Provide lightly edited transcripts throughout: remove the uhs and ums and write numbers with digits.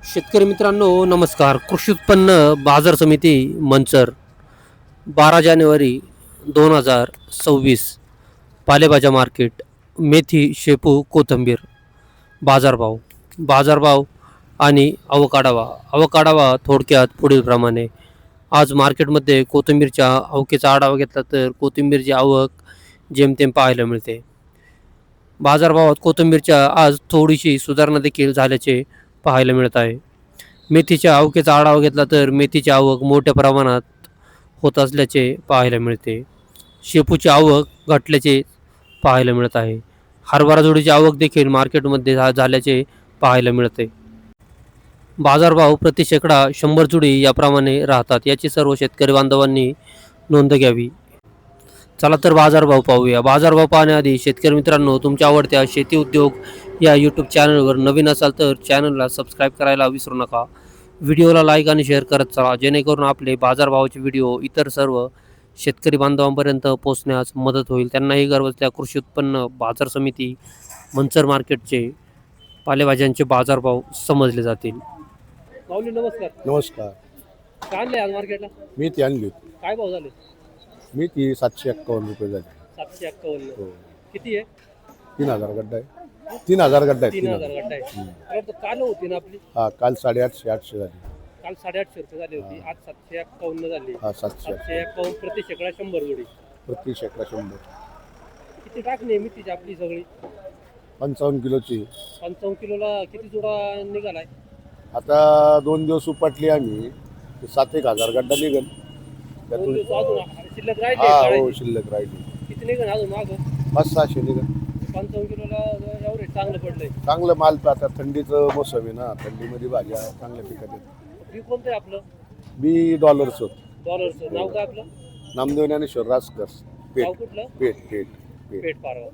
शेतकरी मित्रांनो नमस्कार. कृषी उत्पन्न बाजार समिती मंचर 12 जानेवारी 2026. पालेभाज्या मार्केट. मेथी, शेपू, कोथिंबीर. बाजारभाव आणि अवकाढावा थोडक्यात पुढीलप्रमाणे. आज मार्केटमध्ये कोथिंबीरच्या आवकेचा आढावा घेतला तर कोथिंबीरची आवक जेमतेम पाहायला मिळते. बाजारभावात कोथिंबीरच्या आज थोडीशी सुधारणा देखील झाल्याचे पाहायला मिळत आहे. मेथीच्या आवकेचा आढावा घेतला तर मेथीची आवक मोठ्या प्रमाणात होत असल्याचे पाहायला मिळते. शेपूची आवक घटल्याचे पाहायला मिळत आहे. हरभरा जोडीची आवक देखील मार्केटमध्ये झाल्याचे पाहायला मिळते. बाजारभाव प्रति शेकडा 100 जुडी याप्रमाणे राहतात. याची सर्व शेतकरी बांधवांनी नोंद घ्यावी. चला तर बाजारभाव पाहूया. बाजारभाव पाहण्याआधी शेतकरी मित्रांनो, तुमच्या आवडत्या शेती उद्योग या यूट्यूब चॅनलवर नवीन असाल तर चॅनलला सबस्क्राईब करायला विसरू नका. व्हिडिओला लाईक आणि शेअर करत चला, जेणेकरून आपले बाजारभावाचे व्हिडिओ इतर सर्व शेतकरी बांधवांपर्यंत पोहोचण्यास मदत होईल. त्यांनाही घरबसल्या कृषी उत्पन्न बाजार समिती मंचर मार्केटचे पालेभाज्यांचे बाजारभाव समजले जातील. माऊली नमस्कार. नमस्कार. काय आणले आज मार्केटला? मेथी आणली होती. काय भाव झाले? मेथी 751 रुपये झाली. 751. हो. किती आहे? 3000 गड्डा आहे. 3000 गड्डा आहे. 3000 गड्डा आहे. काल होती ना आपली? हा, काल 850 800 झाली. काल 850 रुपये झाली होती. आज 751 झाली. हा, 751 प्रति शेकडा 100 जोडी. प्रति शेकडा 100. किती टाकणे मेथीची आपली सगळी? 55 किलोची. 55 किलोला किती जोडा निघालाय? आता 2 दिवस उपटली आम्ही, 7-1000 गड्डा निघल दोन त्यातून. दिवस अजून शिल्लक हा, राहिली हो, काढायची. शिल्लक राहिली. किती निघाल अजून माग? 500-600 निघल. 55 किलोला एवढे चांगलं पडलंय. चांगलं माल. आता थंडीचं मोसम आहे ना, थंडीमध्ये भाज्या चांगल्या पिकत आहेत. बी कोणतं आहे आपलं? बी डॉलर्स होत. डॉलरचं नाव काय आपलं? नामदेव ज्ञानेश्वर रासकर. नाव कुठलं? पेठ. पेठ पारवा.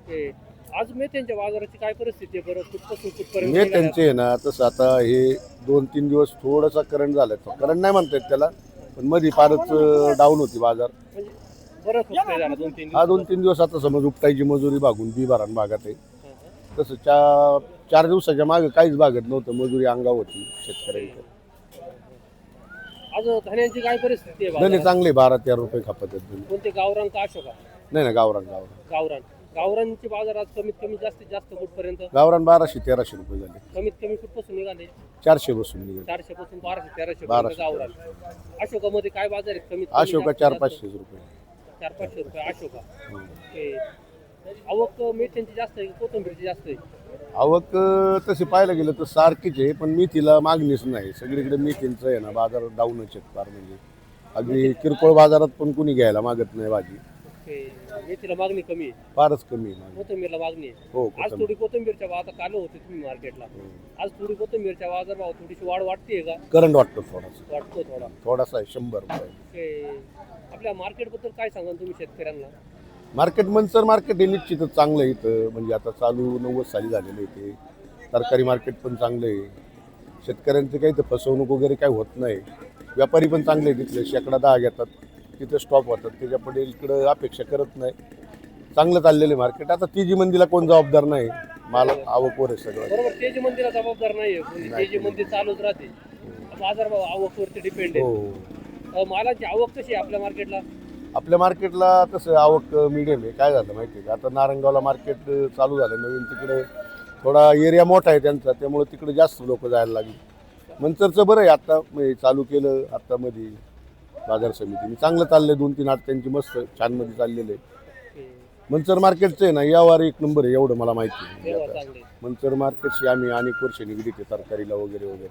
ते आज मेथ्यांच्या बाजाराची काय परिस्थिती आहे बरं? कुठपासून कुठपर्यंत म्हणजे निघाल्या? त्यांचे आहे ना, तसं आता हे 2-3 दिवस थोडासा करंट झालाय. करंट नाही म्हणतात त्याला, पण मध्ये फारच डाऊन होती बाजार. म्हणजे बरं खूप काय झालं 2-3 हा, दिवस? 2-3 दिवस आता समज उपटायची मजुरी भागून बी भरण भागात आहे. हां, हां. तसं 4 दिवसाच्या मागे काहीच भागत नव्हतं, मजुरी अंगावर होती शेतकऱ्यांच्या. आज धान्यांची काय परिस्थिती आहे नाही बाजारात? चांगले 12-13 रुपये खपत आहेत. कोणते गावरान का अशोका? नाही गावरान. गावरानची बाजार आज कमीत कमी जास्तीत जास्त कुठपर्यंत? गावरान 1200-1300 रुपये झाले. कमीत कमी कुठपासून निघाले? 400 बसून निघाले. 400 पासून 1200-1300 1200. गावरान. अशोकामध्ये काय बाजार आहेत कमीत अशोका 400-500 रुपये. 400-500 रुपये अशोका. हं. ते आवक मेथ्यांची जास्त आहे कोथिंबीरची जास्त आहे? आवक तशी पाहायला गेलं तर सारखीच आहे, पण मेथीला मागणीच नाही. सगळीकडे मेथींचं आहे ना, बाजार डाऊनच आहेत फार. म्हणजे अगदी किरकोळ बाजारात पण कुणी घ्यायला मागत नाही भाजी. मेथीला मागणी कमी आहे, फारच कमी आहे मागणी. कोथिंबीरला मागणी आहे. हो, आज कोथिंबीर. थोडी कोथिंबीरच्या आता काल होते तुम्ही मार्केटला, आज थोडी कोथिंबीरच्या बाजारभाव थोडीशी वाढ वाटते का? करंट वाटतो थोडासा. वाटतो थोडासा आहे 100 रुपये. ते आपल्या मार्केटबद्दल काय सांगाल तुम्ही शेतकऱ्यांना? मार्केट मंचर मार्केट हे निश्चितच चांगलं आहे इथं. म्हणजे आता चालू 90 साली झालेलं आहे ते. तरकारी मार्केट पण चांगलं आहे. शेतकऱ्यांचं काही तर फसवणूक वगैरे काही होत नाही. व्यापारी पण चांगले आहे तिथले. शेकडा 10 घेतात, तिथे स्टॉप होतात. त्याच्यापुढे इकडं अपेक्षा करत नाही. चांगलं चाललेलं आहे मार्केट. आता तेजी मंदीला कोण जबाबदार नाही. माल आवकवर आहे सगळं. बरोबर, तेजी मंदीला जबाबदार नाहीये. तेजी मंदी चालूच राहते. बाजारभाव आवकवरती डिपेंड हो. आहे. मालाची आवक कशी आहे आपल्या मार्केटला? आपल्या मार्केटला तसं आवक मीडियम आहे. काय झालं माहिती आहे का, आता नारंगावला मार्केट चालू झालं नवीन. तिकडे थोडा एरिया मोठा आहे त्यांचा, त्यामुळे तिकडे जास्त लोक जायला लागली. मंचरचं बरं आहे आता चालू केलं आता मध्ये बाजार समितीने. चांगलं चाललंय. 2-3 आठ त्यांची मस्त छान मध्ये चाललेलं आहे. मंचर मार्केटचं आहे ना यावर 1 नंबर आहे, एवढं मला माहिती आहे. चांगले मंचर मार्केटशी आम्ही अनेक वर्ष निगडीत आहे, तरकारीला वगैरे.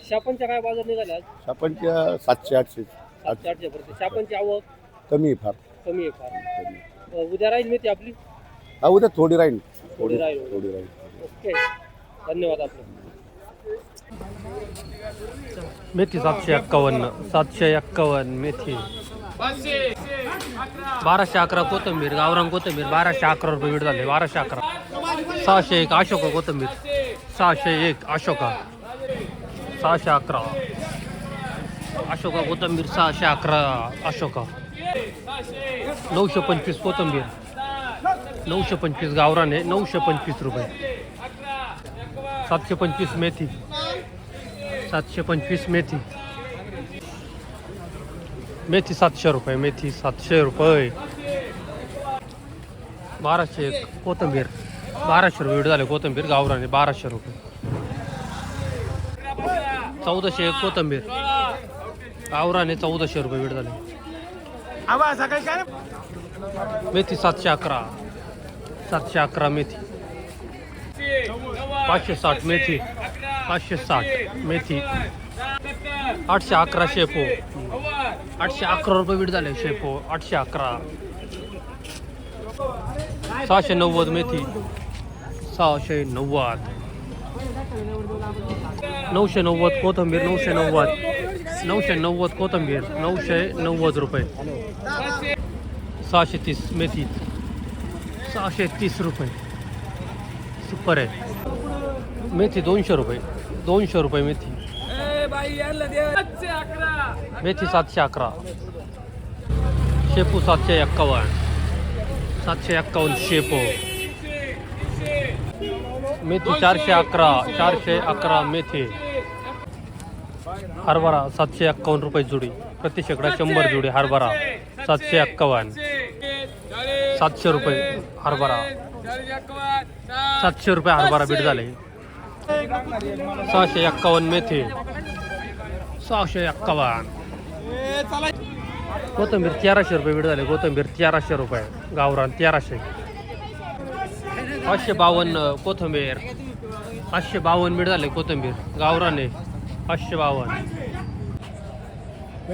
शापनच्या काय बाजार निघाल्या आज? शापनच्या 700-800. 700-800. शापनची आवक कमी आहे फार. कमी आहे फार. उद्या राहील मेथी आपली? हा, उद्या थोडी राहील. थोडी राहील. ओके, धन्यवाद आपलं. मेथी 751 मेथी. 1211 कोथिंबीर, गावरान कोथिंबीर 1211 रुपये बीट झाले. 1211. 601 अशोका कोथिंबीर. 601 अशोका. 611 अशोका कोथिंबीर. 611 अशोका. 925 कोथिंबीर. 925 गावरान आहे. 925 रुपये. 725 मेथी, 725 मेथी, मेथी 700 रुपये, मेथी 700 रुपये. 1200 कोथिंबीर, 1200 रुपये झाले कोथिंबीर गावराने, 1200 रुपये. 1400 कोथिंबीर गावराने, 1400 रुपये झाले. मेथी 711, 711 मेथी. 560 मेथी, 560 मेथी. 811 शेपो, 811 रुपये बीट झाले शेपो, 811. 690 मेथी, 690. 990 कोथिंबीर, 990, 990 कोथिंबीर, 990 रुपये. 630 मेथी, 630 रुपये. सुपर आहे. मेथी 200 रुपये, 200 रुपये मेथी. मेथी 711, शेपू 751, 751 शेपू. मेथी 411, 411 मेथी. हरभरा 751 रुपये जुडी, प्रति शेकडा 100 जुडी हरभरा. 751, 700 रुपये हरभरा, 700 रुपये हरभरा बीट झाले. 651 मेथी, 651. कोथिंबीर 1300 रुपये बीट झाले, कोथिंबीर 1300 रुपये गावरान, 1300. 552 कोथिंबीर, 552 बीट झाले कोथिंबीर गावराने, 552.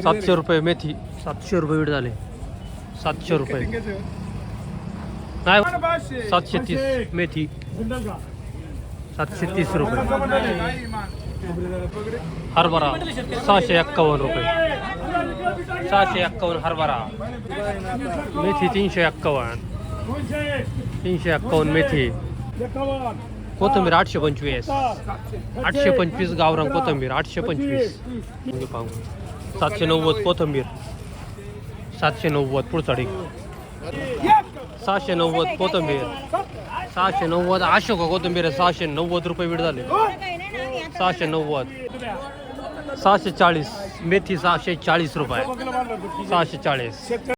700 रुपये मेथी, 700 रुपये बीट झाले, 700 रुपये. नाही 730 मेथी, 730 रुपये. हरभरा 651 रुपये, 651 हरभरा. मेथी 351, 351 मेथी. कोथिंबीर 825, 825 गावरान कोथिंबीर, 825. 790 कोथिंबीर, 790 पुढचाडी. 690 कोथिंबीर, 690 अशोका कोथिंबीर आहे, 690 रुपये बीट झाले. 690. 640 मेथी, 640 रुपये, 640.